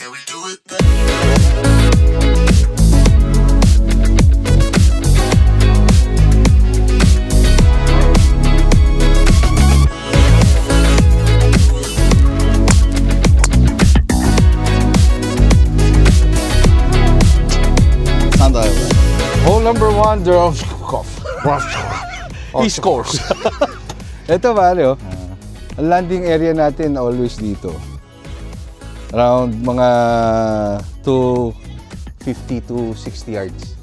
Can we do it? Hole number 1, he scores. Ito pare, ang landing area natin always dito. Around mga 250 to 60 yards.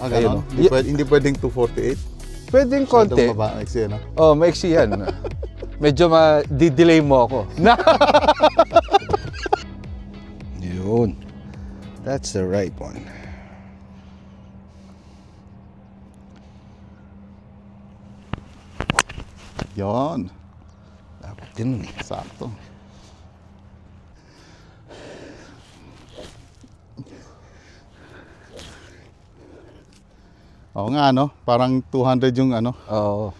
Ayun, hindi pwedeng 248? Pwedeng konti. Maiksi, no? Oh, maiksi yan. Medyo ma-delay mo ako. Yun. That's the right one. Yon. Dapat din eh. Sakto. Oo nga, no? Parang 200 yung ano. Oo.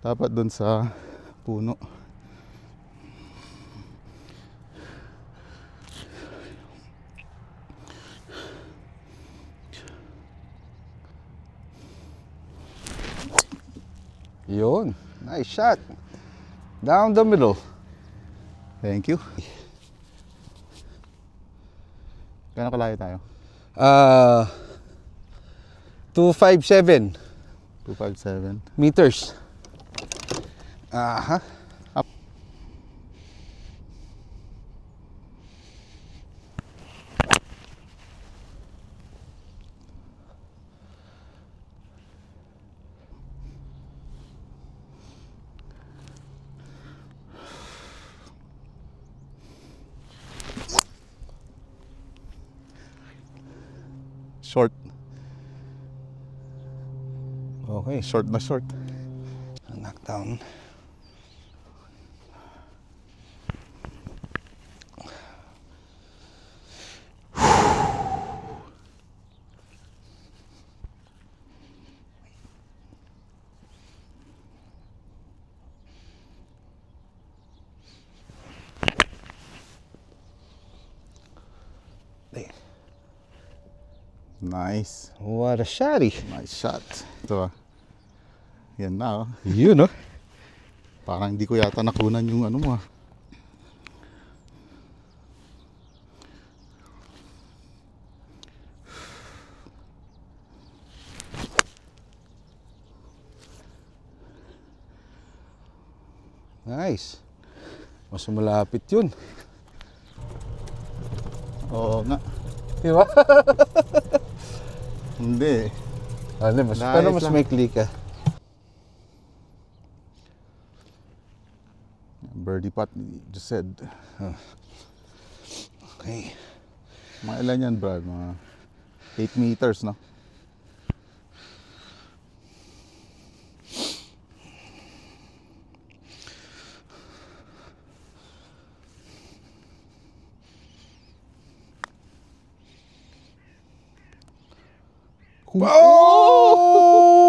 Dapat dun sa puno. Yun. Nice shot. Down the middle. Thank you. Gano'ng kalayo tayo? 257 257. meters. Aha. Up. Short. Okay. Short na short. Knockdown. Nice. What a shotty. Nice shot. Ito ah. Yan na oh. Yun, no? Parang hindi ko yata nakunan yung ano mo ah. Nice. Mas malapit yun. Oo nga. Di ba? Hindi. Ano, pero mas may click ka. Birdie putt, just said. Okay. Mga ilan yan, Brad? Mga 8 meters, no? Oh!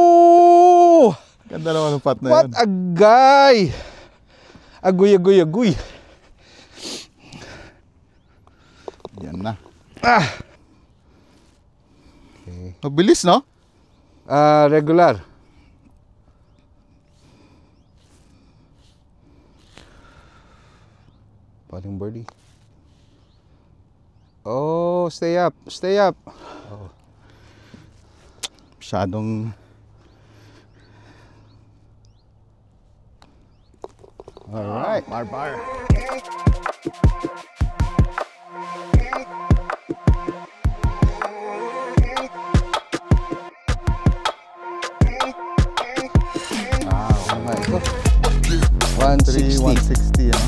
Ganda naman ang putt na What yan. a guy! Agoy, agoy, agoy. Yan na. Ah! Okay. Mabilis, no? Regular. Paling birdie. Oh, stay up. Stay up. Oh. Masyadong... Alright. Bar. Ito. 160. 160, ano?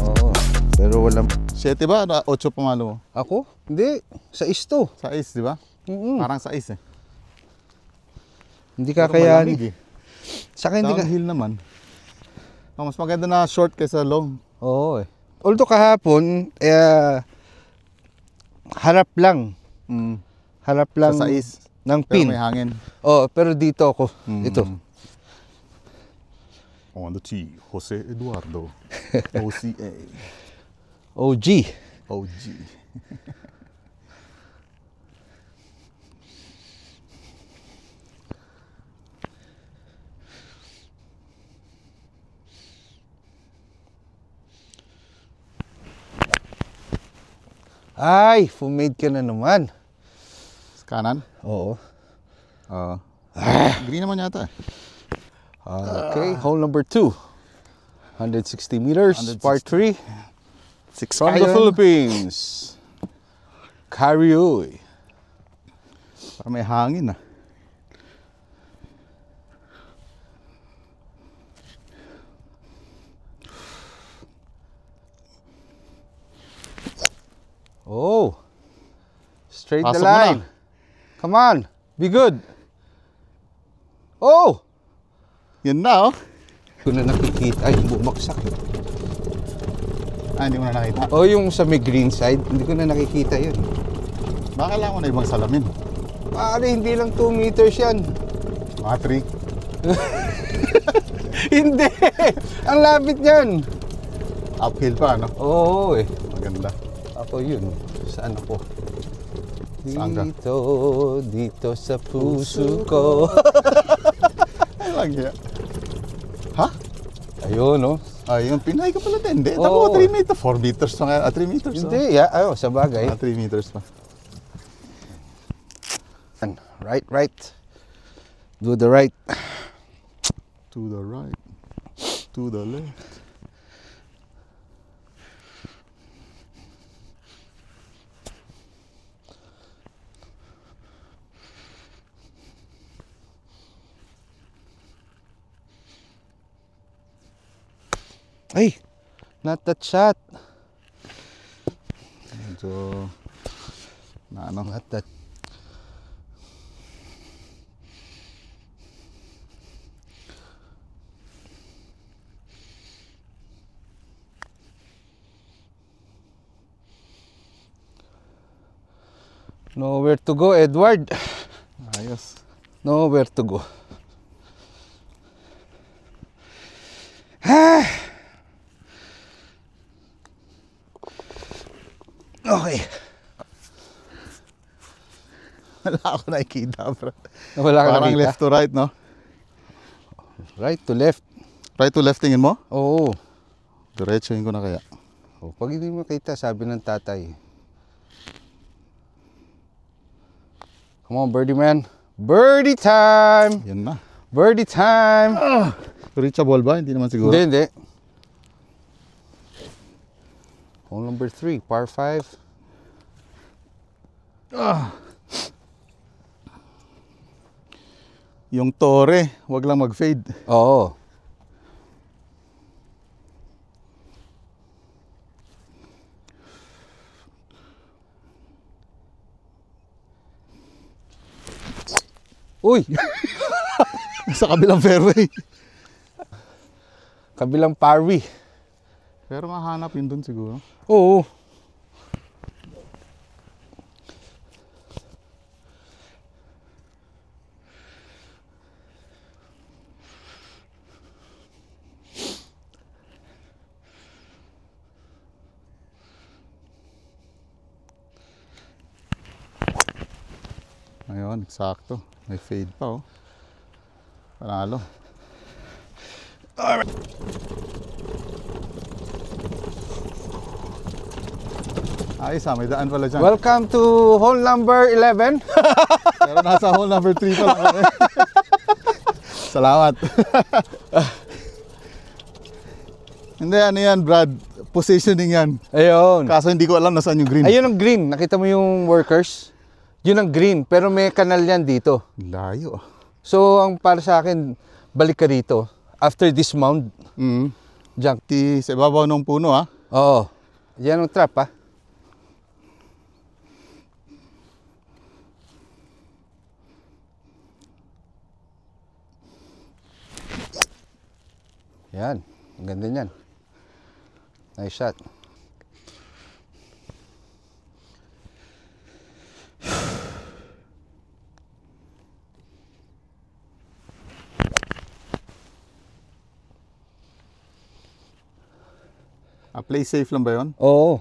Oo. Pero walang... 7 ba? 8 pamalo mo? Ako? Hindi. Sa to. Sa ice, di ba? Parang sa ice eh. Hindi Pero kakayanin. malamig eh. Saka hindi ka... Downhill naman. Oh, mas maganda na short kaysa long. Oo eh. Although kahapon, harap lang. Harap lang Sa ice. ng Pero pin. may hangin. Oo, pero dito ako. Ito. On the tee, Jose Eduardo. OCA. OG. OG. Ay, fumade ka na naman. Sa kanan? Oo. Oo. Green naman yata eh. Okay, hole number 2. 160 meters, 160. par 3. 6 From the Philippines. Karioy. Parang may hangin ah. Oh. Straight the Pasok mo line. na. Come on. Be good. Oh! Yun na oh. Hindi ko na nakikita. Ay, bumaksak. Ah, hindi mo na nakita. Oh, yung sa may green side, hindi ko na nakikita yun. Baka kailangan mo na ibang salamin. Pare, hindi lang 2 meters yan. Mga 3. Hindi! Ang lapit niyan. Uphill pa ano? Oo eh. Maganda. Ako yun. Saan ako? Saan ka? Dito sa puso ko. Ay lang yan. Ha? Ayun, no? Ay, yung Pinay ka pala din. Hindi, Oo. tamo 3 meters. 4 meters pa nga. 3 meters. Hindi, ayo, sa bagay. 3 meters pa. Right. Do the right. To the right. To the left. Ay, not that shot. Medyo na ano. Not that. Nowhere to go, Edward. Ayos. Nowhere to go. Okay. Wala ako nakikita, bro. Wala ka Parang nakita? left to right, no? Right to left. Right to left tingin mo? Oo. Diretsuhin ko na kaya. Oh, pag hindi mo makita, sabi ng tatay. Come on, birdie man. Birdie time! Yan na. Birdie time! Reachable ba? Hindi naman siguro. Hindi. Hole number 3, par 5. Yung tore, wag lang mag-fade. Oo. Uy! Sa kabilang fairway. Kabilang parwi. Pero mahanap yun dun siguro. Oo. Ayun, eksakto. May fade pa oh. Panalo. Ayos may daan pala dyan. Welcome to hole number 11. Pero nasa hole number 3 pa lang kami. Salamat. Hindi, ano yan, Brad? Positioning yan. Ayun. Kaso hindi ko alam nasaan yung green. Ayun ang green. Nakita mo yung workers? Yun ang green. Pero may kanal yan dito. Layo. So, ang para sa akin, balik ka rito. After this mound, diyan. Sa ibabaw ng puno ha. Oo. Yan ang trap ha. Yan. Ang ganda niyan. Nice shot. Play safe lang ba yun? Oo.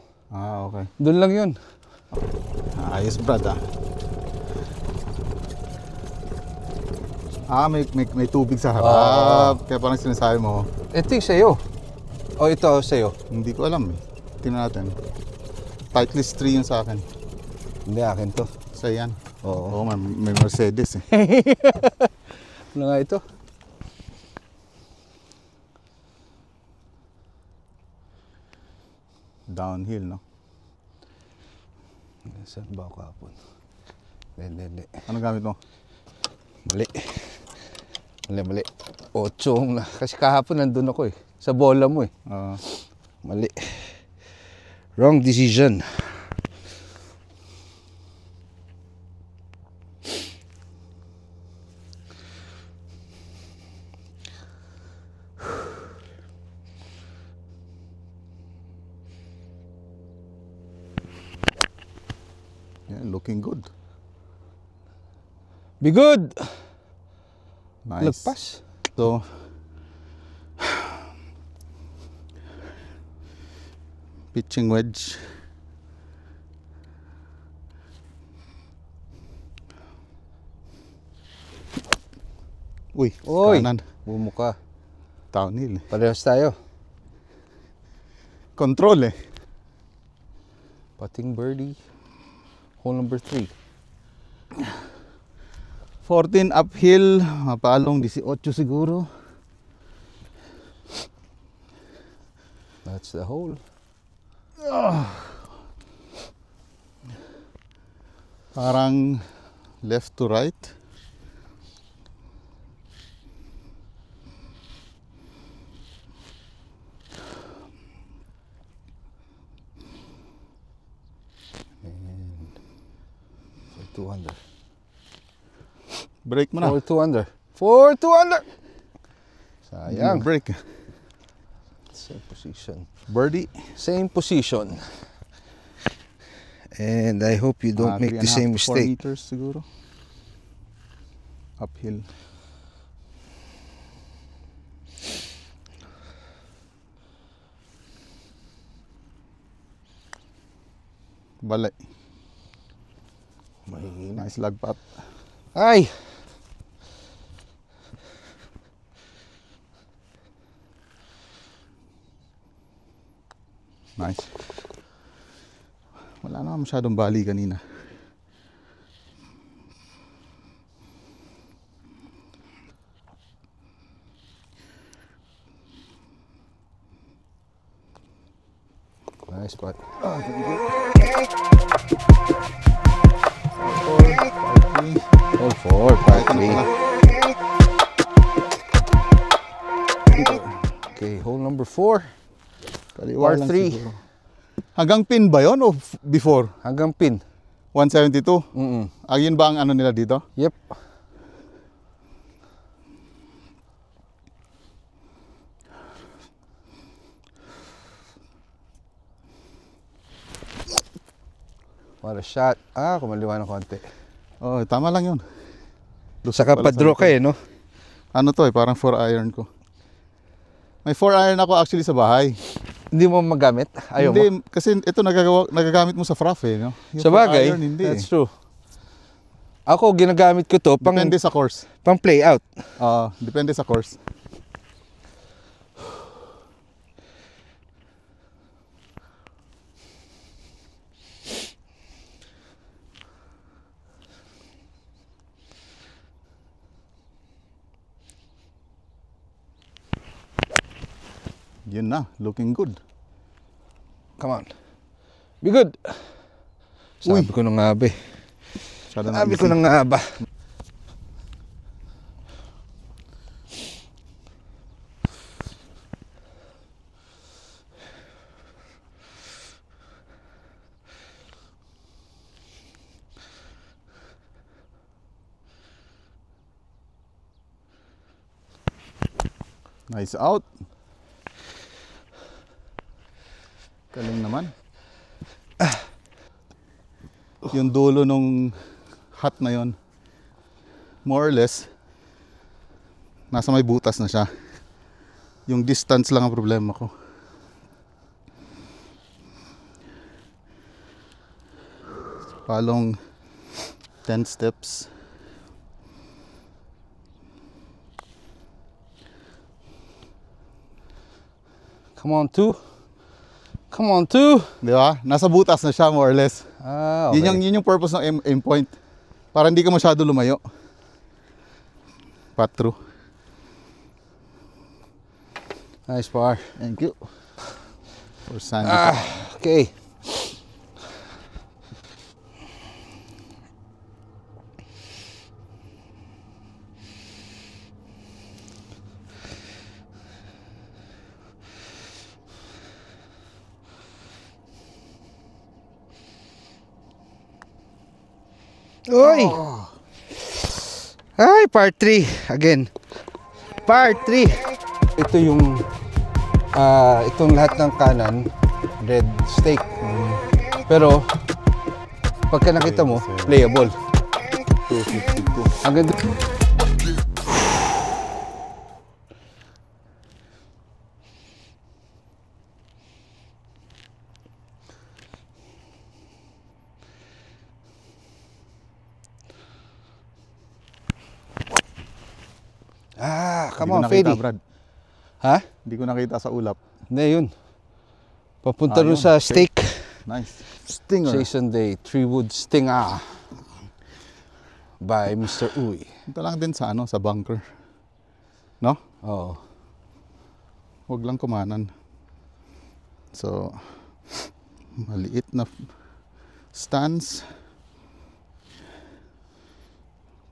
Okay. Doon lang yun. Ayos, Brad, ah. May tubig sa harap. Kaya parang sinasabi mo. Ito yung sa'yo. O ito sa'yo. Hindi ko alam eh. Tingnan natin. Titleist 3 yun sa akin. Hindi, akin to. Sa yan. Oo. Oo, may Mercedes eh. Ano nga ito? Downhill, no? Saan ba ako kapon? Hindi. Ano gamit mo? Mali. Mali. 8 na. Kasi kahapon nandun ako eh. Sa bola mo eh. Mali. Wrong decision. Yeah, looking good. Be good! Nice. Lagpas. So, pitching wedge. Uy, Oy! kanan. Bumuka. Downhill. Parehas tayo. Control eh. Putting birdie. Hole number 3. 14 uphill, mapalong 18 siguro. That's the hole. Parang left to right. And 2 under. Break mo na. 4-2 under. 4-2 under! Sayang. Break. Same position. Birdie. Same position. And I hope you don't make the same 4 mistake. meters siguro. Uphill. Balay. Mahihina. Nice lag putt. Ay! Nice. Wala na masyadong bali kanina. Nice putt. Hole 4, par 3. Okay, hole number 4. Kaliwa Par lang 3. siguro. Hanggang pin ba yon o before? Hanggang pin. 172? Mm-mm. Ayun ba ang ano nila dito? Yep. What a shot. Kumaliwa ng konti. Oh, tama lang yun. Saka pa-draw ka eh, no? Ano to eh, parang 4 iron ko. May 4 iron ako actually sa bahay. Hindi mo magamit? Ayaw Hindi, mo? kasi ito nagagamit mo sa froth eh, no? Yung Sa 4 bagay, iron, hindi that's eh. true. Ako, ginagamit ko to Depende sa course. pang play out. Depende sa course. Yun na, looking good. Come on. Be good. Sabi ko na nga ba eh. Sabi ko na nga ba. Nice out. Galing naman. Yung dulo nung hut na yon, more or less, nasa may butas na siya. Yung distance lang ang problema ko. Palong 10 steps. Come on, 2. Come on, 2. Di ba? Nasa butas na siya more or less. Ah, okay. Yun yung purpose ng aim point. Para hindi ka masyado lumayo. Pat through. Nice par. Thank you. For Sandy. Okay. Uy! Ay, part 3 again. Part 3. Ito yung itong lahat ng kanan red stake. Pero pagka nakita mo, playable. 252. Ang ganda. Come on, Fady. Brad. Ha? Hindi ko nakita sa ulap. Hindi, yun. Papunta rin sa stake. Nice. Stinger. Jason Day, Treewood Stinger. By Mr. Uy. Ito lang din sa sa bunker. No? Oo. Huwag lang kumanan. So, maliit na stance.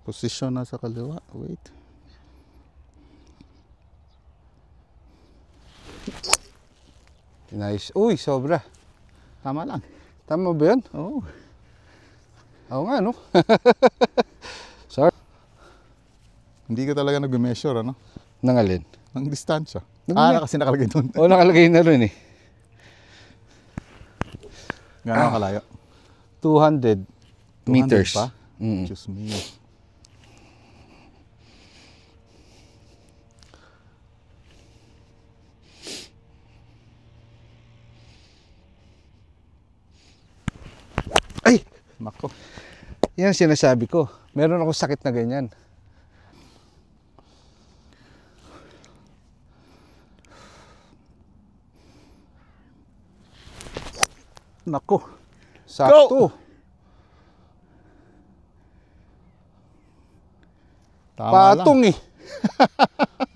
Position na sa kaliwa. Wait. Nice. Uy, sobra. Tama lang. Tama ba yun? Oo. Oo nga, no? Sorry. Hindi ka talaga nag-measure, ano? Nangalin. Ng distansya. Kasi nakalagay doon. Oo, nakalagay na rin eh. Gano'ng kalayo? 200 meters. 200 pa? Mm. Diyos me. Ay! Nako. Yan sinasabi ko. Meron ako sakit na ganyan. Nako. Sakto. Tama Patong lang. eh.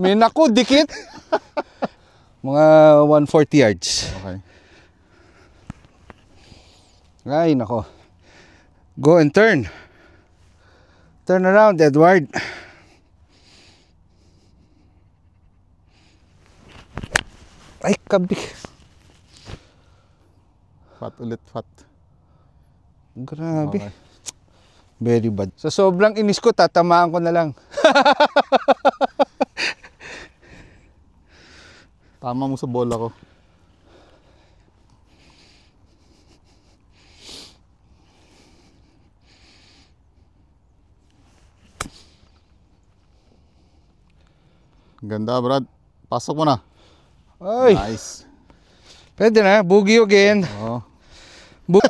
May nako, dikit. Mga 140 yards. Okay. Ay, nako. Go and turn. Turn around, Edward. Ay, kabik. Fat ulit, fat. Grabe. Okay. Very bad. Sa sobrang inis ko, tatamaan ko na lang. Tama mo sa bola ko. Ganda, Brad. Pasok mo na. Ay, Nice. pwede na. Boogie again. Oo. Bu-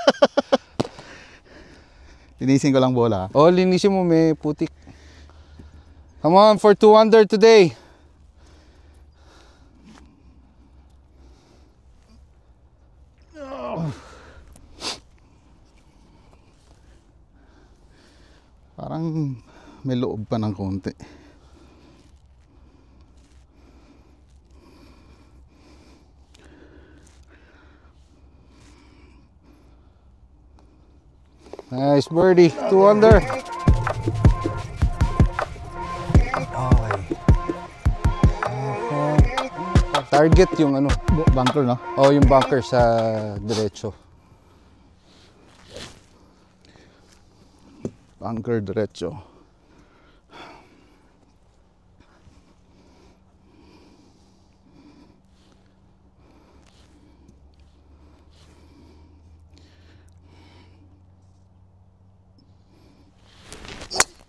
Tinisin ko lang bola. Oh, linisin mo, may putik. Come on, for 2 under today. Parang may loob pa ng konti. Nice birdie. 2 under. Target yung ano. Bunker, no? Oh, yung bunker sa diretso. Bunker diretso.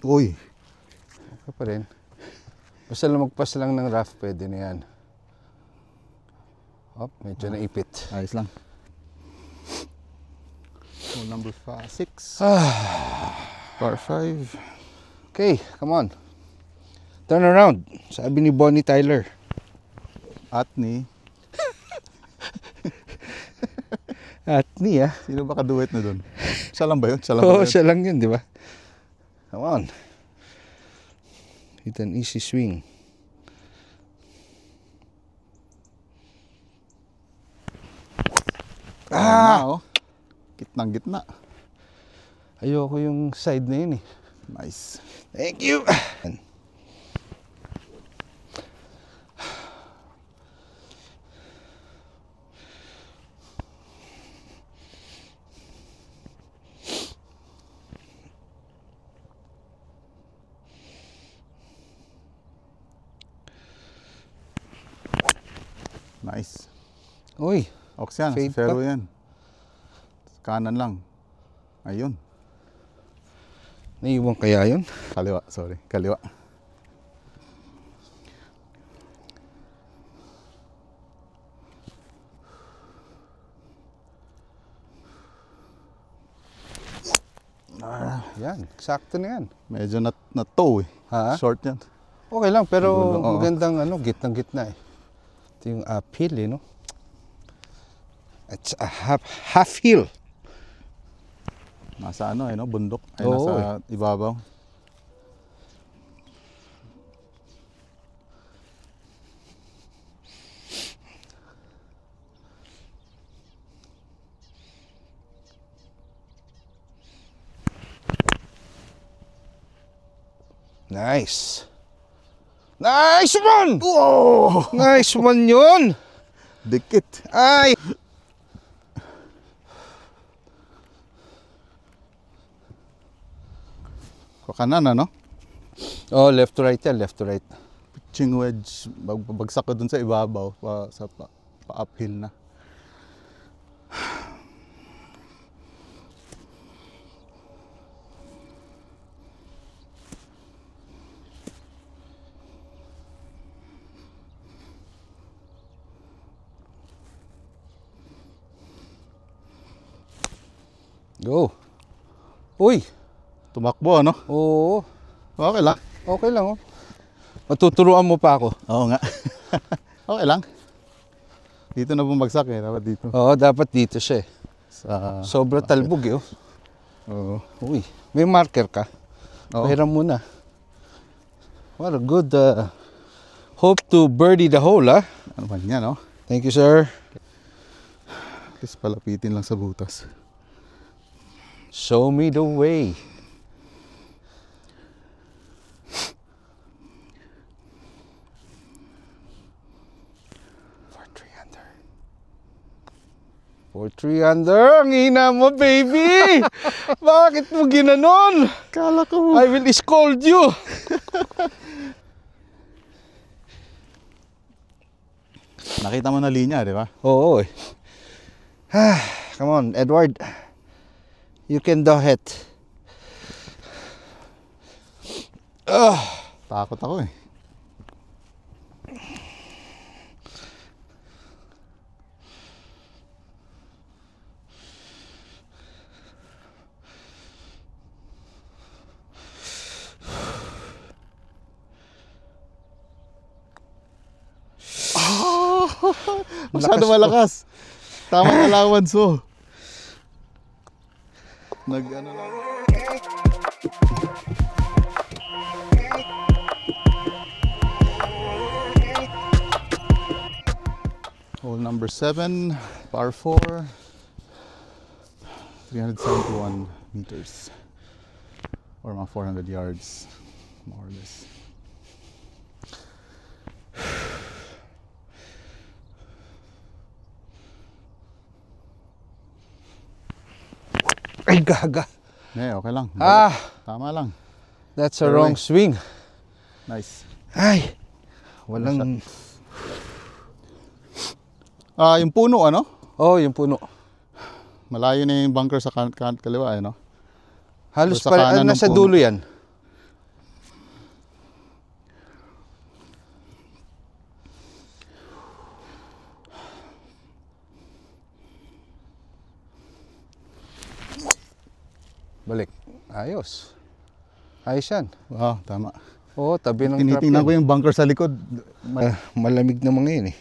Uy. Okay pa rin. Basta lumagpas lang ng rough, pwede na yan. Medyo naipit. Ayos lang. Hole number 6. Ah. Par 5. Okay, come on. Turn around. Sabi ni Bonnie Tyler. At ni, At niya. sino ba kaduet na doon? Siya lang ba yun? Siya lang ba Oo, yun? siya lang yun, di ba? Come on. Hit an easy swing. Ah! Oh. Gitnang gitna. Ayoko yung side na yun eh. Nice. Thank you. Nice. Uy, Ox yan. Fade Sa fairway pa. yan. Kanan lang. Ayun. naiwan kaya yun? Kaliwa. Sorry. Kaliwa. Yan, sakto na yan. Medyo na-tow eh. Ha? Short yan. Okay lang, pero Gulo, oo. magandang gitnang-gitna eh. Ito yung uphill eh, no? It's a half hill. Nasa ano eh, no? Bundok. Ay, Oo, nasa ibabaw. Nice. Nice one! Whoa! Nice one yun! Dikit. Ay! Kanan ano? Oh, left to right yan, left to right. Pitching wedge. Bagsak ko dun sa ibabaw. Pa-uphill na. Go. Uy! Tumakbo ano? Oo. Okay lang. Okay lang oh. Matuturuan mo pa ako. Oo nga. Okay lang. Dito na bumagsak eh. Dapat dito. Oo, dapat dito siya eh. Sa... Sobra talbog eh oh. Oo. Uy, may marker ka? Oo. Pahiram muna. What a good hope to birdie the hole, ah. Ano man yan, no? Thank you, sir. At least palapitin lang sa butas. Show me the way. For 3 under. Ang hina mo, baby! Bakit mo ginanon? Kala ko. I will scold you. Nakita mo na linya, di ba? Oo eh. Come on, Edward. You can do it. Takot ako eh. Masyado malakas. Tamang allowance oh. Nag-ano lang. Hole number 7, par 4, 371 meters. Or mga 400 yards, more or less. Ay, gaga. Okay lang. Ah, Tama lang. that's a Fairway. wrong swing. Nice. Ay, walang... Yung puno ano? Oh, yung puno. Malayo na yung bunker sa kaliwa eh, no? Halos Sa kanan ng nasa puno. dulo yan. Balik. Ayos. Ayos yan. Wow, tama. Oo, tabi ng trap Tinitingnan yan. ko yung bunker sa likod. Malamig na mga yun eh.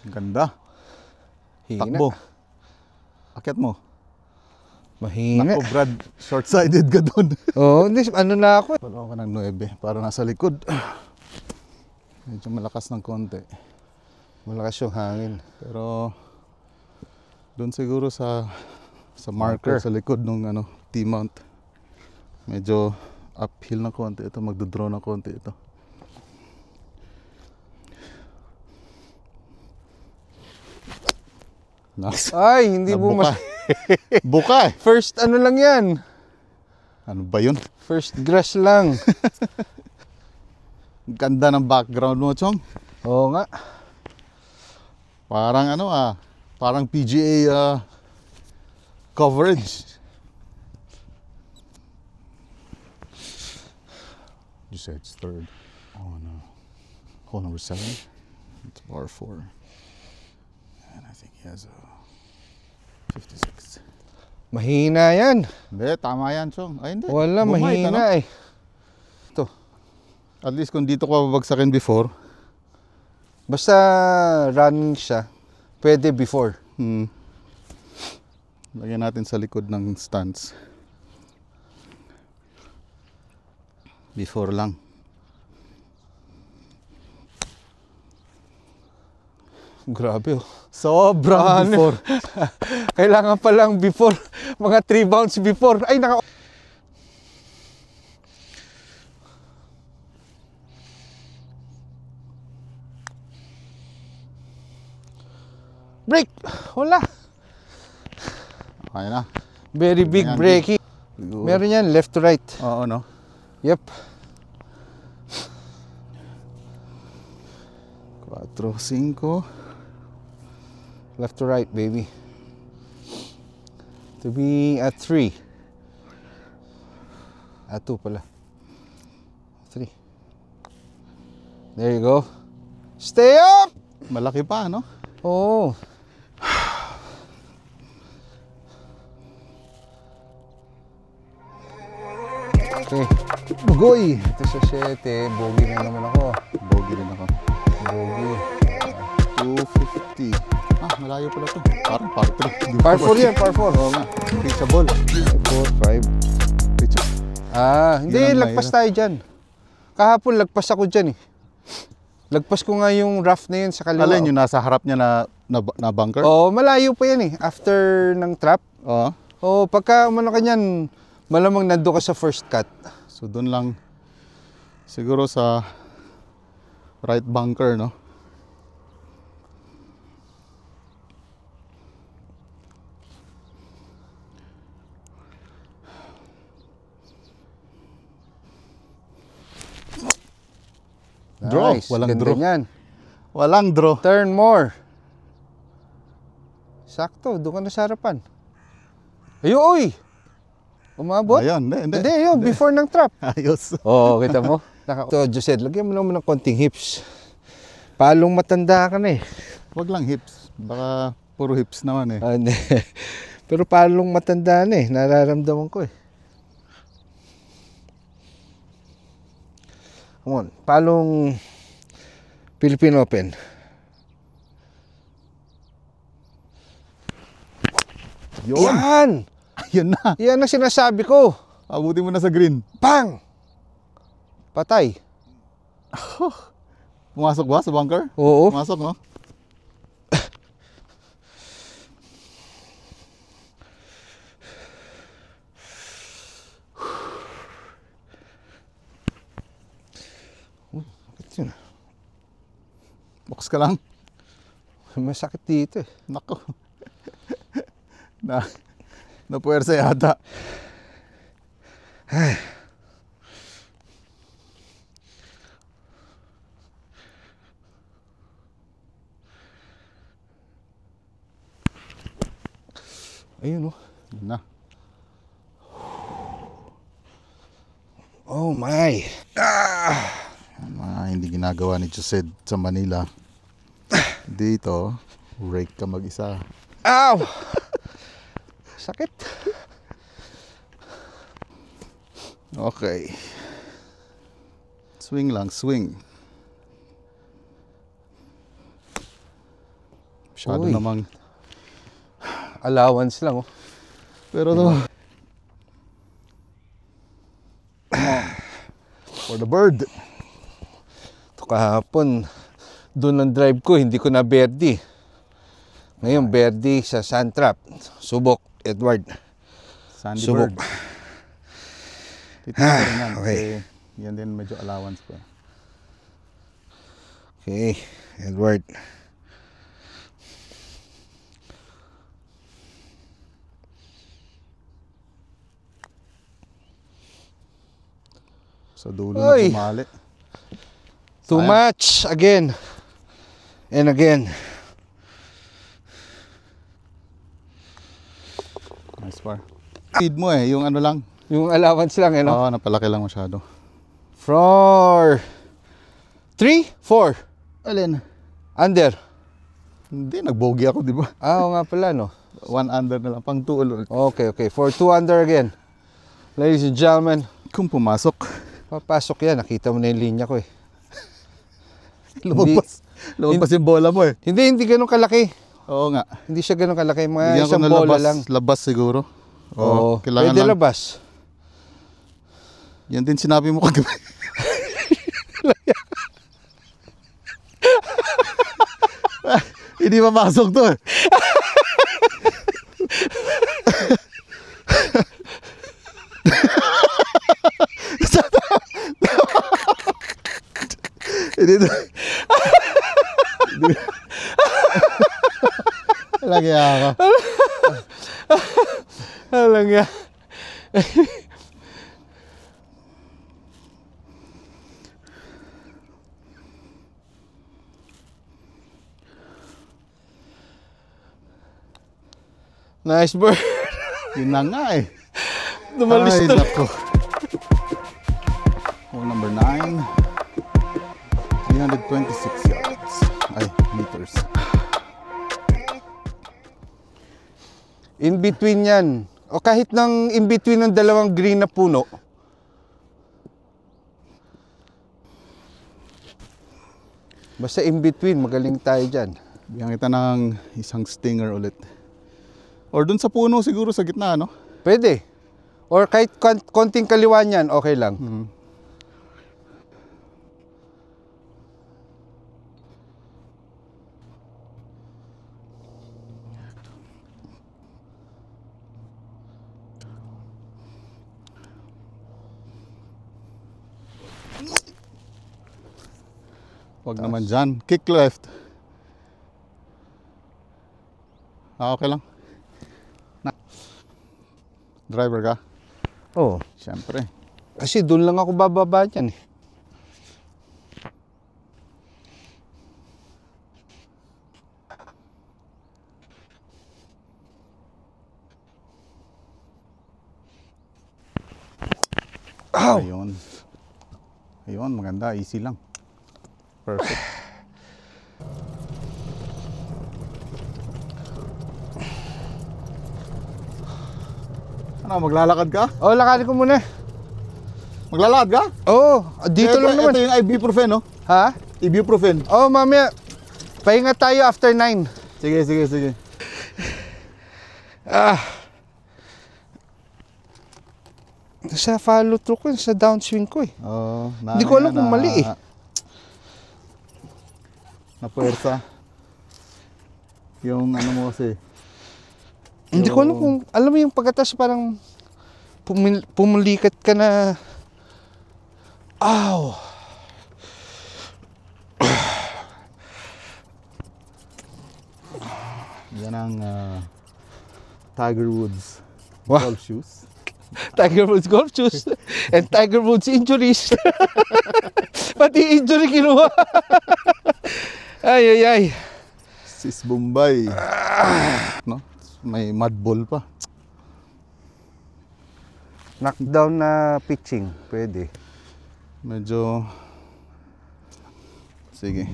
Ganda. Hina. Takbo. Akyat mo. Mahina. Nako, Brad. Short-sighted ka doon. Oo, hindi, ano na ako. Wala ka ng 9 para nasa likod. Medyo malakas ng konti. Malakas yung hangin. Pero doon siguro sa marker sa likod ng T-mount. Medyo uphill na konti ito, magdo-draw ng konti ito. Nice. Ay, hindi mo Nabuka. Buka eh. First ano lang yan. Ano ba yun? First grass lang. Ganda ng background mo, Chong. Oo nga. Parang parang PGA coverage. You said it's third. Oh no. Hole number 7. It's par 4. And I think he has a 56. Mahina yan. Hindi, tama yan, Chong. Ay, hindi. Wala, Bumait, mahina eh. Ito. At least kung dito ko babagsakin before. Basta running siya, pwede before. Lagyan natin sa likod ng stance. Before lang. Grabe oh. Sobrang before. Kailangan pa lang before. Mga 3 bounce before. Ay, naka... Break! Wala. Okay na. Very big Ayan, breaking. Siguro. Meron yan, left to right. Oo, no? Yep. 4, 5. Left to right, baby. To be at 3. At 2 pala. 3. There you go. Stay up! Malaki pa, no? Oo. Okay. Bugoy! Ito sa 7. Bogey na naman ako. Bogey rin ako. Bogey. 250. Malayo pala to. Parang par 3. Par 4 yan, par 4. Oo nga. Reachable. 4, 5. Reachable. Hindi, Yun ang lagpas mahirap. tayo dyan. Kahapon, lagpas ako dyan eh. Lagpas ko nga yung rough na yun sa kaliwa. Alin yung nasa harap niya na bunker? Oo, malayo pa yan eh. After ng trap. Oo. Oo, pagka umano ka niyan, malamang nando ka sa first cut. So doon lang siguro sa right bunker, no? Draw. Nice. Walang Ganda draw. niyan. Walang draw. Turn more. Sakto, doon ka na sa harapan. Ayo, oy! Umabot? Ayun, hindi. Hindi, yun, before ng trap. Ayos. Oo, kita mo? So, Josette, lagyan mo naman ng konting hips. Palong matanda ka na eh. Wag lang hips. Baka puro hips naman eh. Hindi. Pero palong matanda na eh. Nararamdaman ko eh. Come on. Palong Philippine Open. Yun. Yan! Ayun na. Yan ang sinasabi ko. Abutin mo na sa green. Pang! Patay. Pumasok ba sa bunker? Oo. Pumasok, no? Bakit yun? Box ka lang. Masakit dito eh. Nako. na puwersa yata. Ayun oh. Yun na. Oh my. Hindi ginagawa ni Josed sa Manila. Dito, rake ka mag-isa. Ow! Sakit. Okay. Swing lang, swing. Masyado Uy. namang. Allowance lang oh. Pero to. Come on. For the bird. Ito kahapon, doon ang drive ko, hindi ko na birdie. Ngayon, birdie sa sand trap. Subok, Edward. Sandy Subok. bird. Titignan rin yan. Okay. Kasi yan din medyo allowance pa. Okay, Edward. Sa dulo Oy. na bumali. Too Sayang. much again and again. Nice par. Speed mo yung ano lang. Yung allowance lang, eh, no? Oo, napalaki lang masyado. 3, 4, Alin? under. Hindi, nag-bogey ako, di ba? Oo nga pala, no? 1 under na lang, pang 2 ulit. Okay. For 2 under again. Ladies and gentlemen, Kung pumasok, papasok yan. Nakita mo na yung linya ko, eh. lumabas yung bola mo eh. Hindi ganun kalaki. Oo nga. Hindi siya ganun kalaki. Mga Bigyan ko isang na bola labas, lang. labas siguro. Oo, kailangan pwede lang. labas. Yan din sinabi mo kagabi. Hindi papasok to eh. Hindi to. Lagi ako. Alang nga. Nice bird. Yun na nga eh. Dumalis Ay, na. nako. Hole number 9. 326 yards. Ay, meters. In between yan. O kahit nang in between ng dalawang green na puno. Basta in between, magaling tayo dyan. Bigyan kita ng isang stinger ulit. Or dun sa puno siguro sa gitna, no? Pwede. Or kahit konting kaliwa niyan, okay lang. Wag naman dyan. Kick left. Okay lang. Driver ka? Oo. Siyempre. Kasi doon lang ako bababa dyan eh. Ow! Ayun. Ayun, maganda. Easy lang. Perfect. Ano, maglalakad ka? Oh, lakarin ko muna. Maglalakad ka? Oo, dito lang naman. Ito yung ibuprofen, no? Ha? Ibuprofen. Oh, mamaya. Pahinga tayo after 9. Sige, sige, sige. Sa follow through ko, sa downswing ko eh. Oh, Hindi ko alam kung mali eh. Na puwersa. Yung ano mo kasi. Hindi ko alam kung, alam mo yung pagkatas parang pumulikat ka na. Ow! Yan ang Tiger Woods Wow. golf shoes. Tiger Woods golf shoes and Tiger Woods injuries. Pati injury kinuha. Ay. Sis Bombay. No? may mud ball pa. Knockdown na pitching, pwede. Medyo, sige,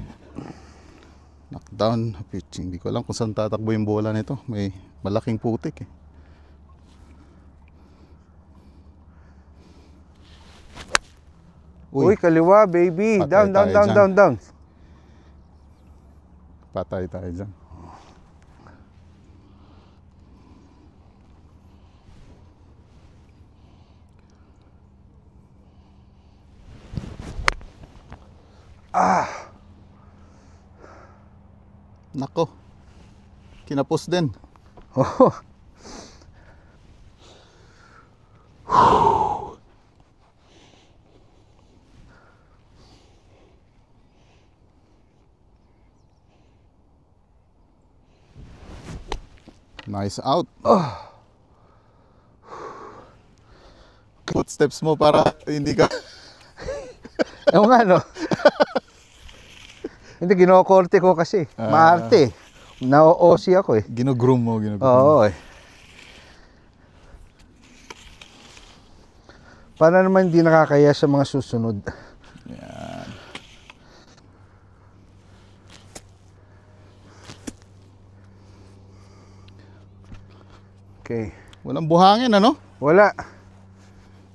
knockdown na pitching. Hindi ko alam kung saan tatakbo yung bola nito. May malaking putik eh. Uy, kaliwa, baby. Patay Down, down, tayo down, dyan. down, down. Patay tayo dyan. Nako. Kinapos din. Oh. Nice out. Footsteps mo para hindi ka... Ewan nga, no? Hindi, kinokorte ko kasi. Maarte. Na-OC ako eh. Ginugroom mo, Oo eh. Para naman hindi nakakaya sa mga susunod. Yan. Okay. Walang buhangin, ano? Wala.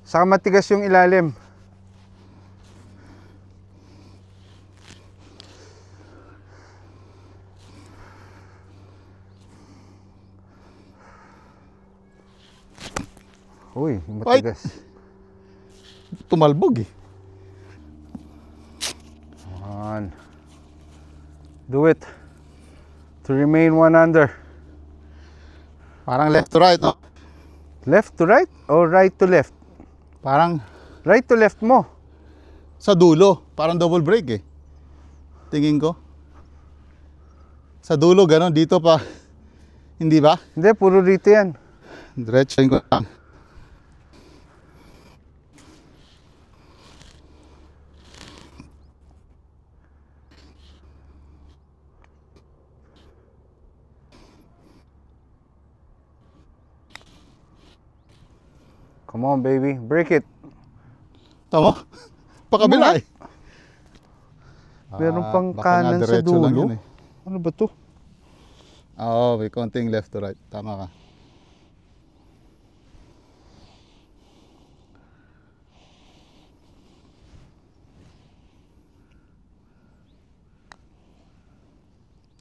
Saka matigas yung ilalim. Uy, matigas. Tumalbog eh. On. Do it. To remain 1 under. Parang left to right, no? Left to right or right to left? Parang Right to left mo. sa dulo. Parang double break eh. Tingin ko. Sa dulo, gano'n. Dito pa. Hindi ba? Hindi, puro dito yan. Diretsahin ko lang. Come on, baby. Break it. Tama? Pakabila eh. Meron pang Baka nga kanan sa diretso lang dulo. yun eh. Ano ba to? Oo, may konting left to right. Tama ka.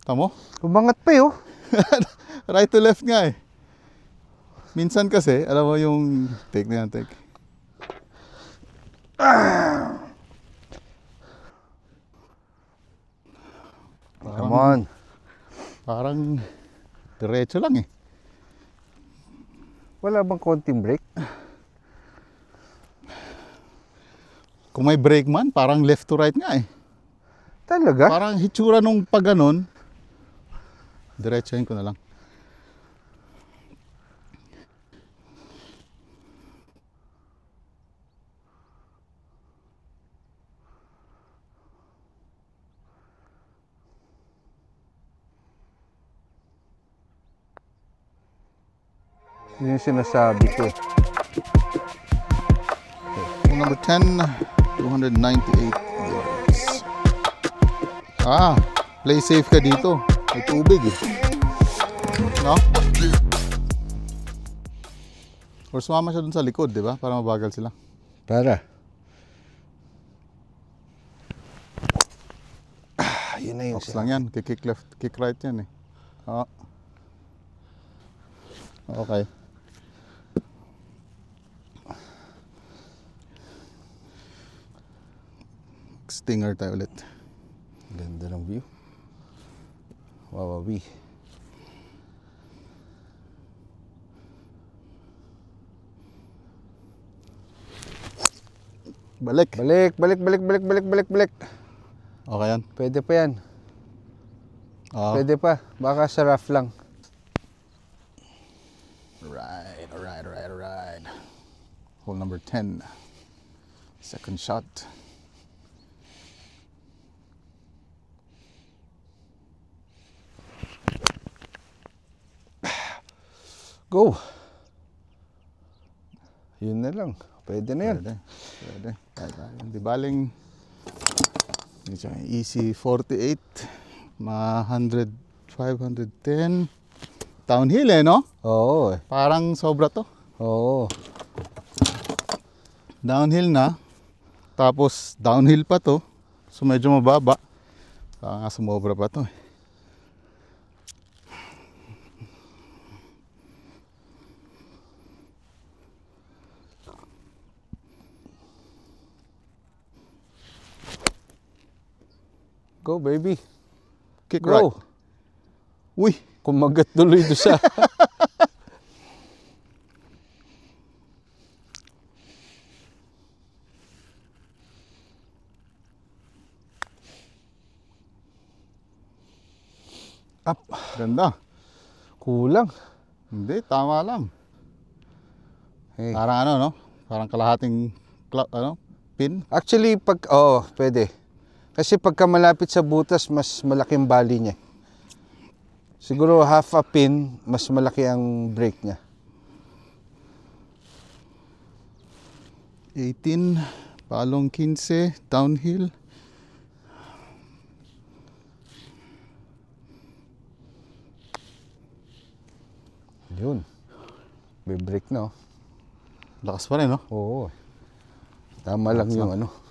Tamo? Umangat pa yun. Right to left nga eh. Minsan kasi, alam mo yung take na yan, take. Come on. Parang diretso lang eh. Wala bang konting break? Kung may break man, parang left to right nga eh. Talaga? Parang hitsura nung pag ganon, diretsahin ko na lang. Yun yung sinasabi ko eh. Hole number 10, 298 yards. Play safe ka dito. May tubig eh. No? Or sumama siya dun sa likod, di ba? Para mabagal sila. Para. Yun na yun. Box lang yan. Kick left, kick right yan eh. Okay. Stinger tayo ulit. Ganda ng view. Wawawi. Balik. Balik. Okay yan. Pwede pa yan. Oo. Pwede pa. Baka sa rough lang. Alright. Hole number 10. Second shot. Go. Yun na lang. Pwede na yan. Pwede. Hindi baling easy 48, mga 100, 510. Downhill no? Oo. Parang sobra to. Oo. Downhill na. Tapos downhill pa to. So medyo mababa. Kaya nga sumobra pa to. Go, baby. Kick Go. right. Uy! Kumagat tuloy doon sa... Up. Ganda. Kulang. Hindi, tama lang. Hey. Parang ano, no? Parang kalahating pin. Actually, pwede. Kasi pagka malapit sa butas, mas malaking bali niya. Siguro half a pin, mas malaki ang break niya. 18, palong 15, downhill. Yun. May break na, oh. Lakas pa rin, no? Oo. Tama lang yung ano.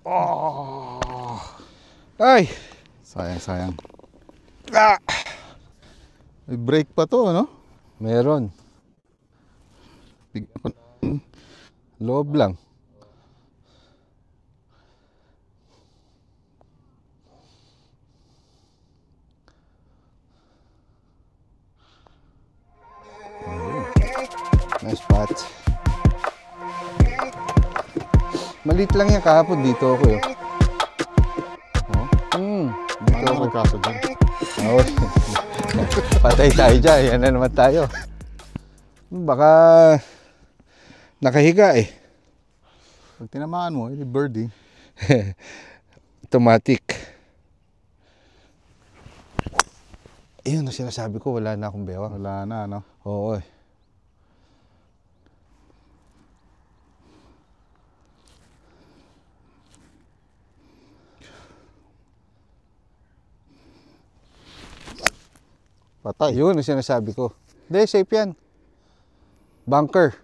Oh. Ay! Sayang. Ah! May break pa to, no? Meron. Bigyan ko Loob lang. Nice spot. Maliit lang yan kahapon. Dito ako yun. Dito ano ako. nagkaso dyan? Oo. Patay tayo dyan. Yan na naman tayo. Baka nakahiga eh. Pag tinamaan mo, hindi birdie. Automatic. Ayun ang sinasabi ko. Wala na akong bewang. Wala na, no? Oo eh. Patay. Yun ang sinasabi ko. Hindi, safe yan. Bunker.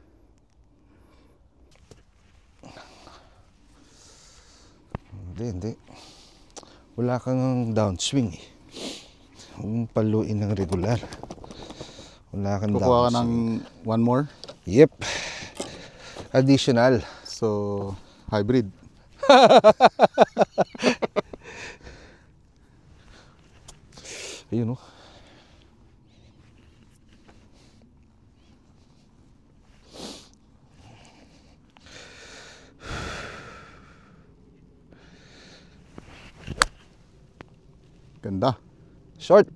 Hindi. Wala kang downswing eh. Huwag paluin ng regular. Wala kang Kukuha ka ng downswing. one more. Yep. Additional. So, hybrid. Ayun oh. Ganda. Short.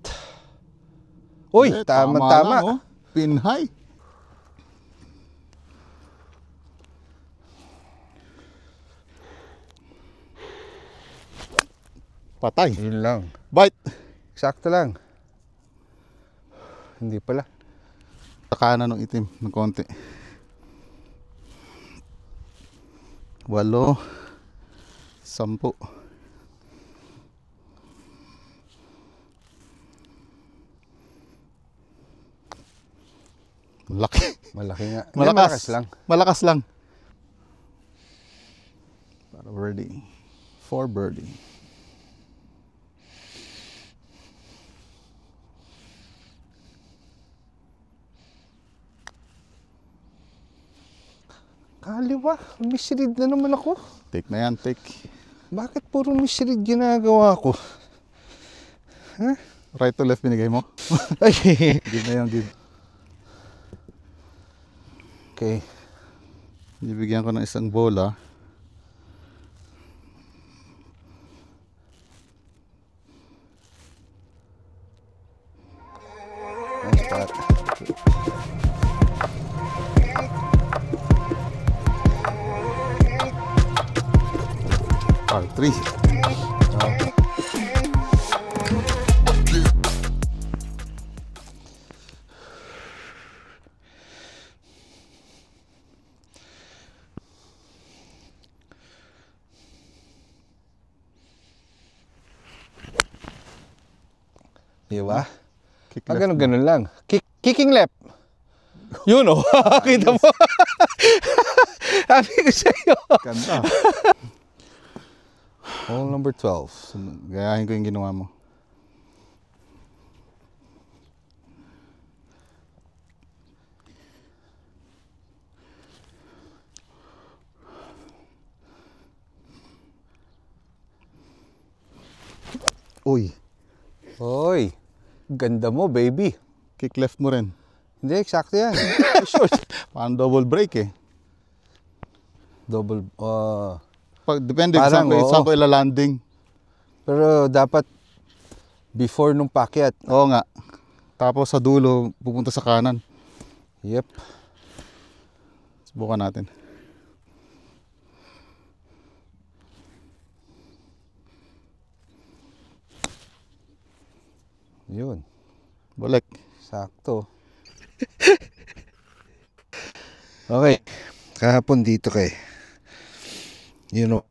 Uy, Tama tama. lang, oh. Pin high. Patay. Yun lang. Bite. Sakto lang. Hindi pala. Kanan ng itim ng konti. 8, 10. Laki. Malaki nga. Hindi, Malakas lang. Malakas lang. Para birdie. 4 birdie. Kaliwa. Misread na naman ako. Take na yan, take. Bakit puro misread ginagawa ko? Right to left binigay mo. Ay. Give na yung give. Okay. Bibigyan ko ng isang bola. Nice spot. Par 3. Di ba? Kick Ah, left. ganun lang. Kicking left. Yun oh. Kita mo. Sabi ko sa'yo. Ganda. Hole number 12. Gayahin ko yung ginawa mo. Uy, Hoy. Ganda mo, baby. kick left mo rin. Hindi, eksakto yan. Short. Parang double break eh. Double. Depende kung Parang, saan ko ilalanding. Pero dapat before nung pakyat. Oo nga. Tapos sa dulo, pupunta sa kanan. Yep. Subukan natin. Yun. Balik. Sakto. Okay. Kahapon dito kay. You know.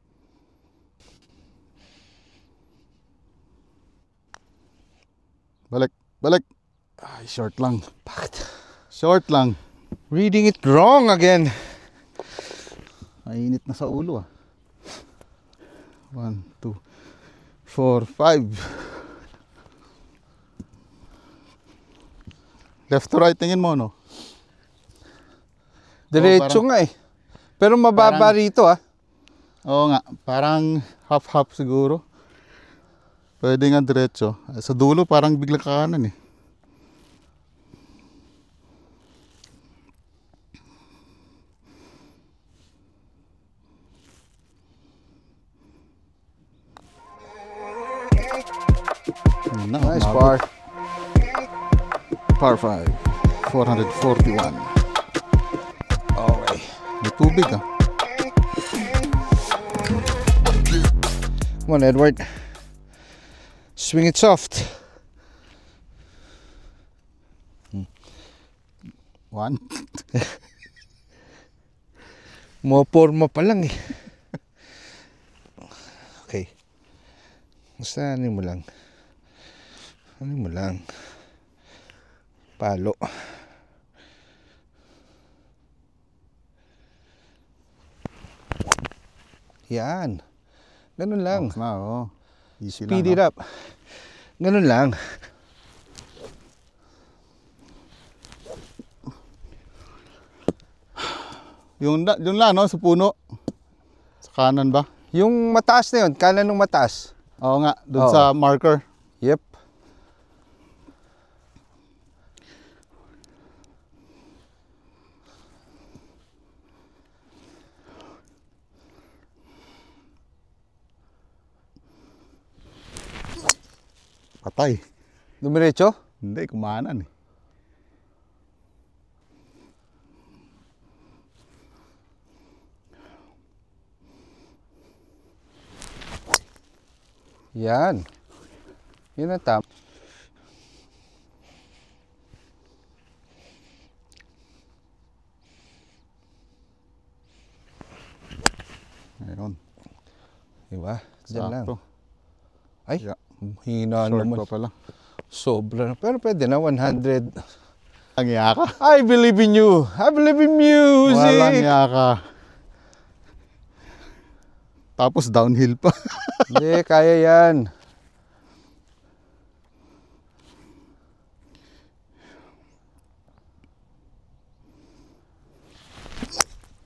Balik. Balik. Ay, short lang. Bakit? Short lang. Reading it wrong again. Mainit na sa ulo ah. 1, 2, 4, 5. Left to right, tingin mo, no? Diretso nga eh. Pero mababa Parang- rito ah. Oo nga, parang half-half siguro. Pwede nga diretso. Sa dulo, parang biglang kakanan eh. Nice par. Par 5. 441. Okay. May tubig ah. Come on, Edward. Swing it soft. 1. Moporma pa lang eh. Okay. Basta ano mo lang. Ano mo lang. Palo. Yan. Ganun lang. Na, oo. Easy Speed it lang. up. Ganun lang. Yung lang, no? Sa puno. Sa kanan ba? Yung mataas na yun, kanan ng mataas. Oo nga, doon Oo. sa marker. Yep. Patay. Dumiretso? Hindi, kumanan eh. Yan. Yun ang tama. Ayun. Diba? Diyan lang. Sakto. Ay, Yeah. hina Short naman. pa pala. Sobra na. Pero pwede na, 100. Ang iya ka. I believe in you. I believe in music. Walang iya ka. Tapos downhill pa. Hindi, kaya yan.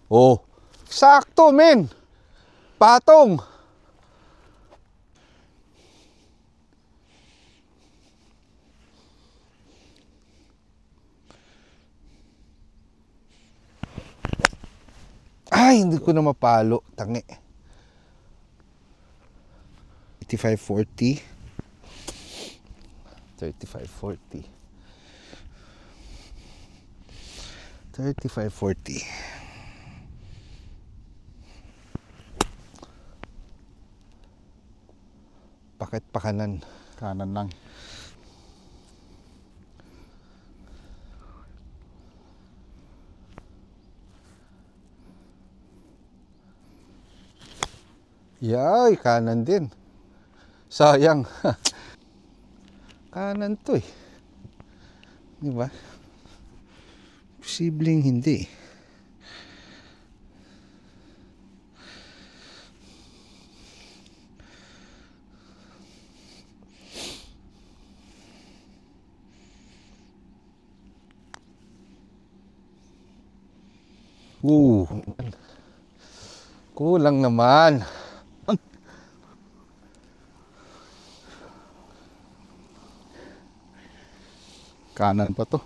Oh, sakto, men. Patong. Ay, hindi ko na mapalo. Tangi. 85-40. 35-40. 35-40. Bakit pa kanan? Kanan lang. Yay, kanan din. Sayang. Kanan to eh. Di ba? Posibleng hindi. Kulang naman. Kanan pa to.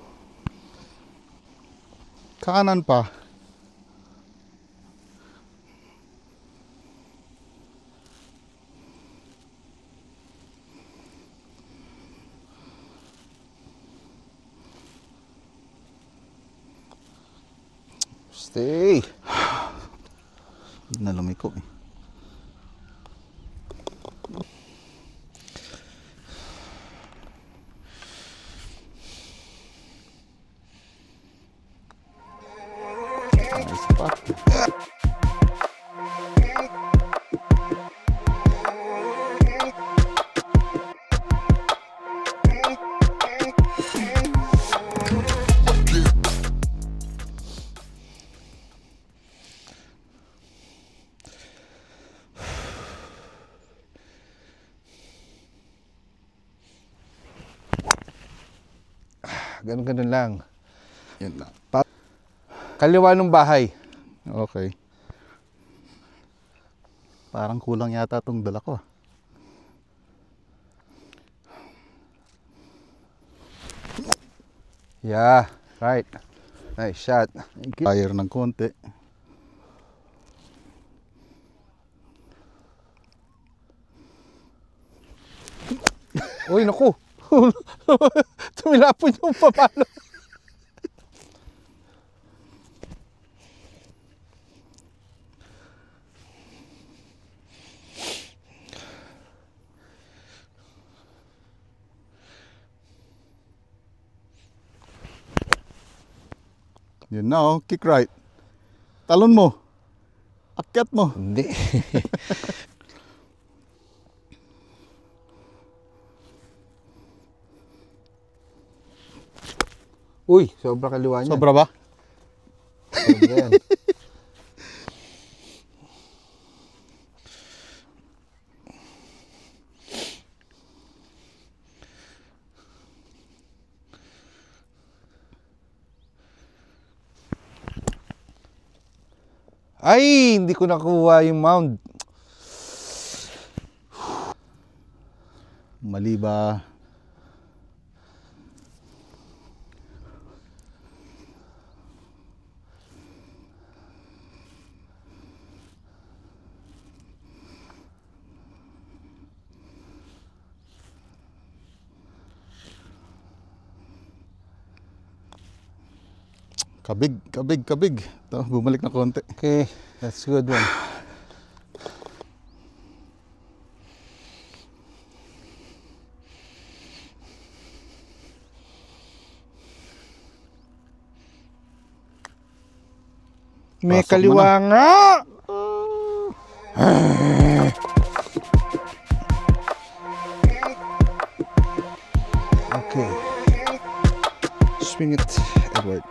Kanan pa. Stay. Hindi na lumiko eh. Nice spot. Ganun-ganun lang. Yan lang. Kaliwa ng bahay. Okay. Parang kulang yata tong dala ko. Yeah, right. Nice shot. Fire ng konti. Uy, naku. Tumilapon yung papalo. Yun na oh, kick right. Talon mo. Akyat mo. Hindi. Uy, sobra kaliwa niya. Sobra ba? Sobra yan. Ay, hindi ko nakuha yung mound. Mali ba? Kabig. Ito, bumalik na konti. Okay, that's a good one. May Pasok mo kaliwa nga! Okay. Swing it, Edward.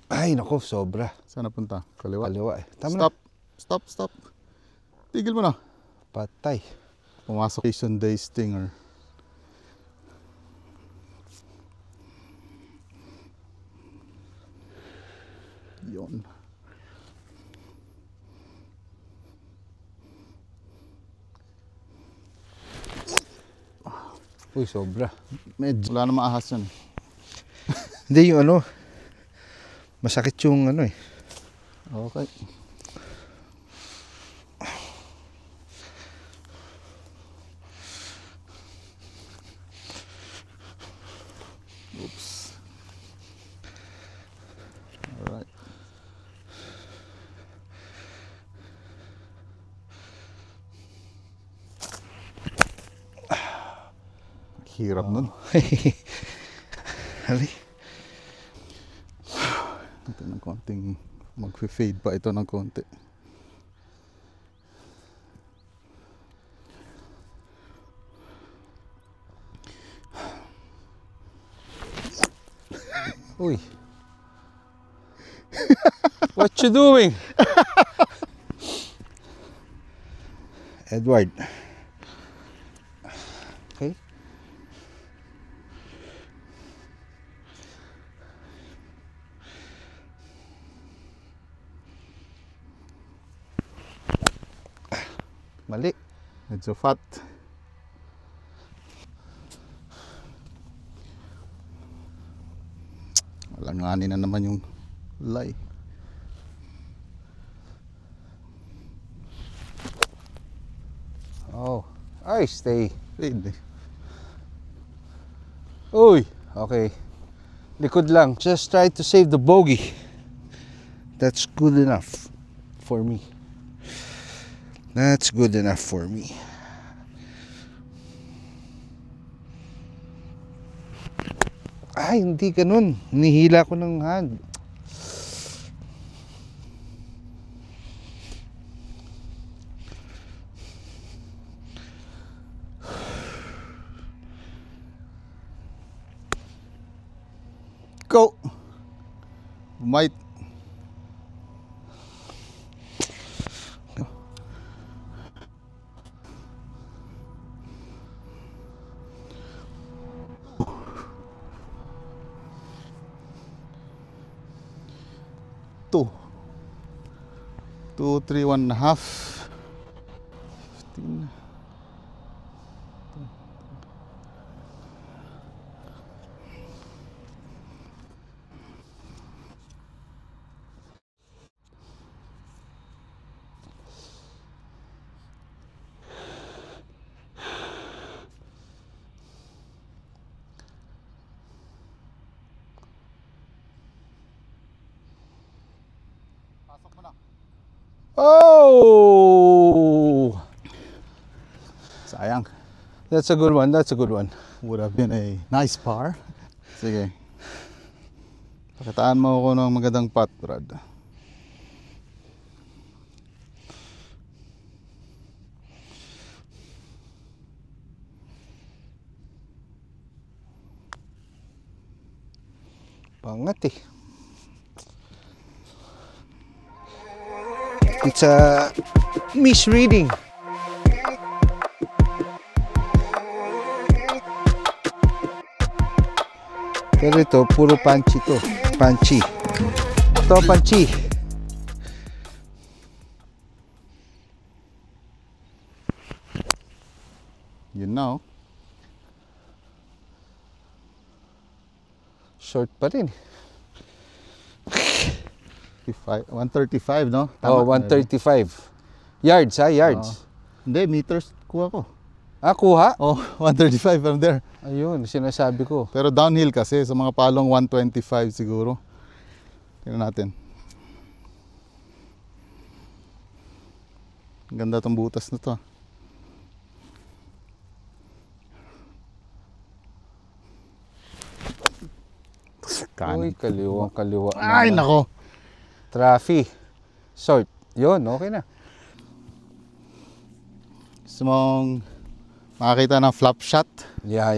Ay, nako, sobra. Saan napunta? Kaliwa. Kaliwa eh. Tama na. Stop. Tigil mo na. Patay. Pumasok Asian Day Stinger. Yun. Uy, sobra. Medyo wala na maahas yan. Hindi, yung ano, masakit yung ano eh. Okay. Oops. Alright. Hirap nun. Hali. Ito ng konting mag-fade pa ito ng konti. Uy. What you doing? Edward. Okay. Mali. Medyo fat. Walanganin na naman yung lay. Oh, ay, stay. Fade. Uy, okay. Likod lang. Just try to save the bogey. That's good enough for me. That's good enough for me. Ay, hindi ganun. Nihila ko ng hand. Go! Might. Two. 2, 3, 1.5. 15. Oh! Sayang. That's a good one. That's a good one. Would have been a nice par. Sige. Pakitaan mo ako ng magandang putt, Brad. Pangat eh. It's a misreading. Pero ito, puro punchy to. Punchy. Ito, punchy. You know. Short pa rin. 135, no? Oh, 135. Yards, ha? Yards. Hindi, meters kuha ko. Ah, kuha? Oh, 135 from there. Ayun, sinasabi ko. Pero downhill kasi, sa mga palong 125 siguro. Tingnan natin. Ang ganda tong butas na to. Uy, kaliwang kaliwa. Ay, nako. Traffic. Short. Yun, okay na. Gusto mong makakita ng flop shot? Yeah.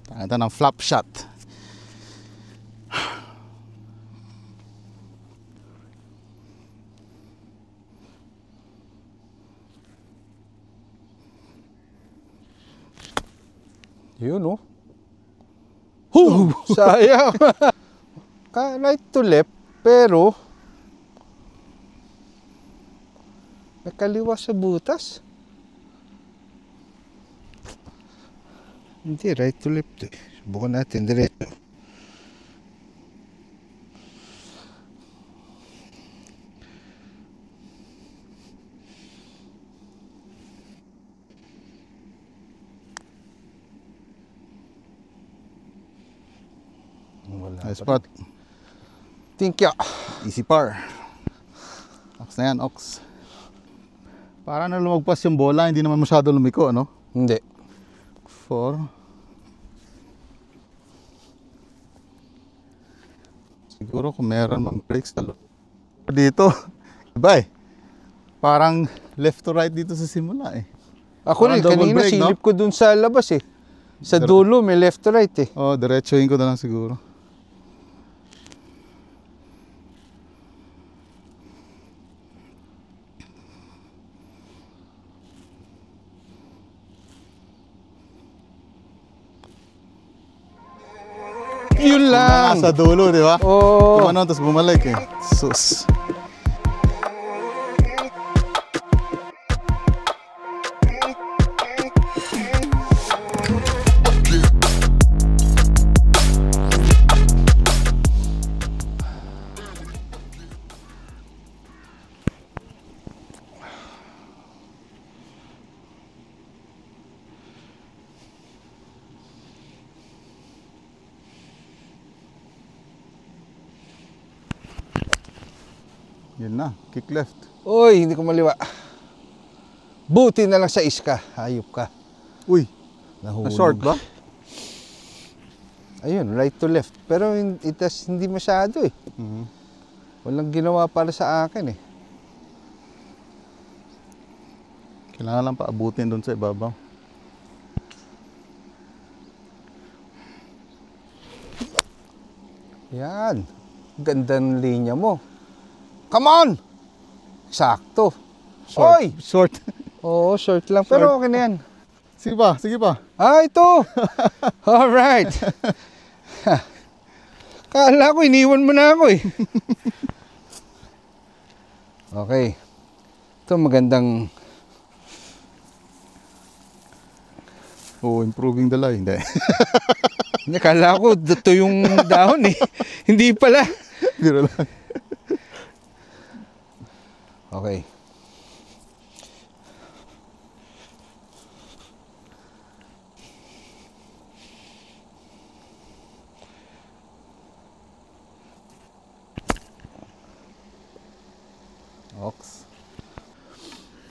Makakita ng flop shot. Yun, oh. Sayang. Right to left, pero may kaliwa sa butas. Hindi, right to left eh. Subukan natin diretso. Nice spot. Thank you. Easy par. Ox na yan, Ox. Para na lumagpas yung bola, hindi naman masyado lumiko, ano? Hindi. 4. Siguro kung meron mang breaks talo. Dito, iba eh. Parang left to right dito sa simula eh. Ako Parang rin, double kanina break, silip ko dun sa labas eh. Sa dulo, may left to right eh. Oh, diretsuhin ko na lang siguro. Yun lang! Sa dulo, di ba? Oo. Tumanon, tapos bumalik eh. Sus. Yun na, kick left. Uy, hindi ko maliwa. Buti na lang sa iska. Hayop ka. Uy, Nahulog. na-short ba? Ayun, right to left. Pero hindi masyado eh. Walang ginawa para sa akin eh. Kailangan lang paabutin doon sa ibabaw. Yan. Ganda ng linya mo. Come on! Sakto. Short. Oy! Short. Oo, short lang. Pero okay na yan. Sige pa, sige pa. Ah, ito! Alright. Kala ko, iniwan mo na ako eh. Okay. Ito magandang... Oh, improving the line. Hindi. Hindi, kala ko, ito yung dahon eh. Hindi pala. Biro lang. Okay. Ox.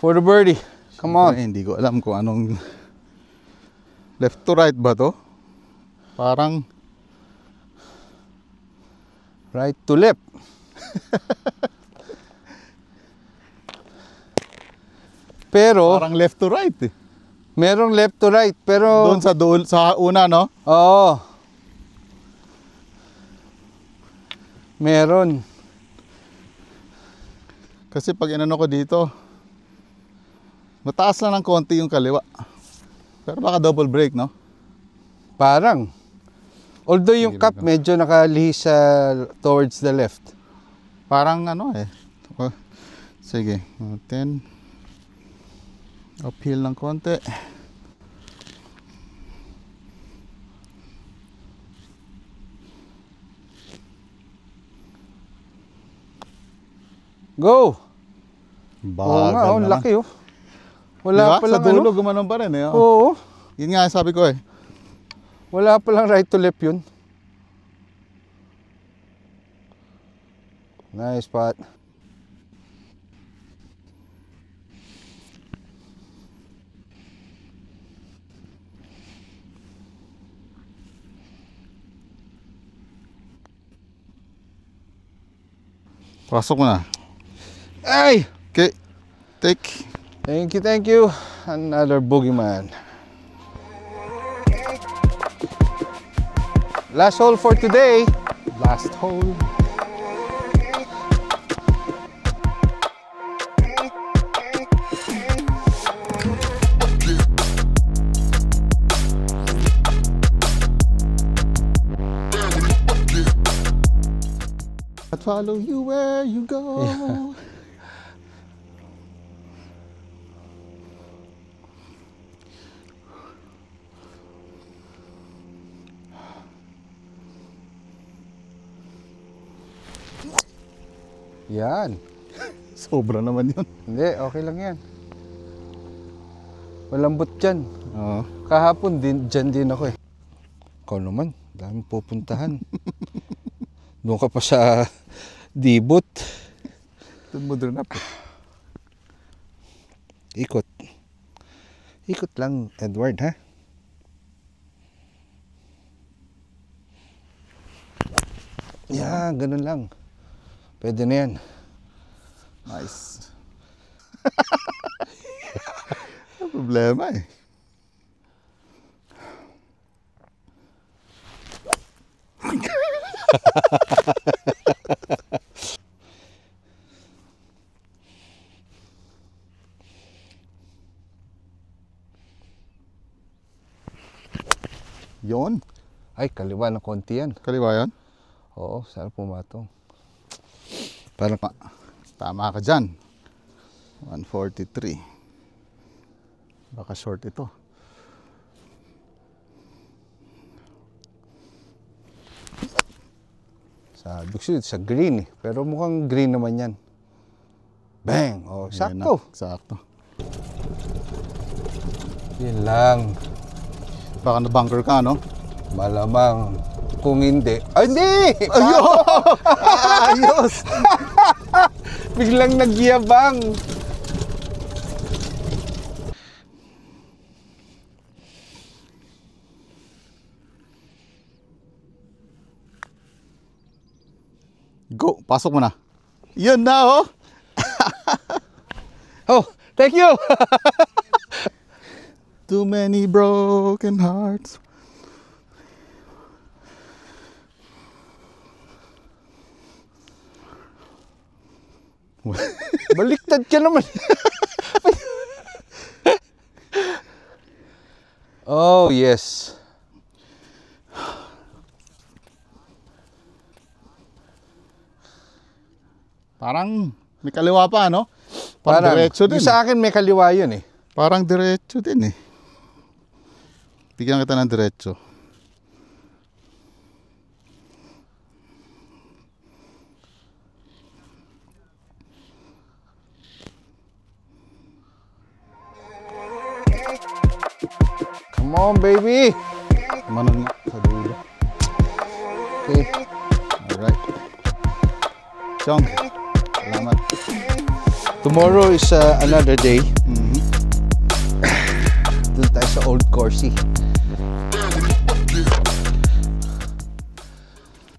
For the birdie. Come on. Siyempre, hindi ko alam kung anong left to right ba to? Parang Right to left. Pero, parang left to right eh. merong left to right. Pero, Doon sa una, no? oo. Meron. Kasi pag inano ko dito, mataas lang ng konti yung kaliwa. Pero baka double break, no? Parang. Although yung Sige cup lang. medyo nakalihis towards the left. Parang ano eh. Oh, sige. 10. Uphill ng konti. Go! Oo Bagal nga, oh, naman. laki oh. Wala Diba? pa Sa lang dulo, ano. gumanon pa rin eh. Oh. Oo. Yun nga sabi ko eh. Wala pa lang right to left yun. Nice spot. Pasok mo na. Ay! Okay. Take. Thank you, thank you. Another boogeyman. Last hole for today. Last hole. I'd follow you where you go. Yeah. Yan. Sobra naman yun. Hindi, okay lang yan. Malambot dyan. Oo. Kahapon, dyan din ako eh. Ikaw naman, daming pupuntahan. Doon ka pa sa Dibot. Doon mo doon up. Ikot. Ikot lang, Edward, ha? Yan, ganun lang. Pwede na yan. Nice. Ano problema eh. Yon. Ay, kaliwa ng konti yan. Kaliwa yan? Oo, sana pumatong. Parang tama ka dyan. 143. Baka short ito. Sabi ko sa green eh. Pero mukhang green naman yan. Bang! Oh, sakto. Sakto. Yun lang. Baka na-bunker ka, no? Malamang. Kung hindi. Ay, hindi! Ayun! Ayos! Biglang nagyabang. Go! Pasok mo na. Yun na, oh! Oh, thank you! Too many broken hearts. Baliktad ka naman. Oh, yes. Parang may kaliwa pa, no? Parang, diretso din. yung sa akin may kaliwa yun eh. Parang diretso din eh. Bigyan kita ng diretso. Come on, baby! Manang sa dulo. Okay. Alright. Chong, salamat. Tomorrow is another day. Mhm. Doon tayo sa Old Corsi.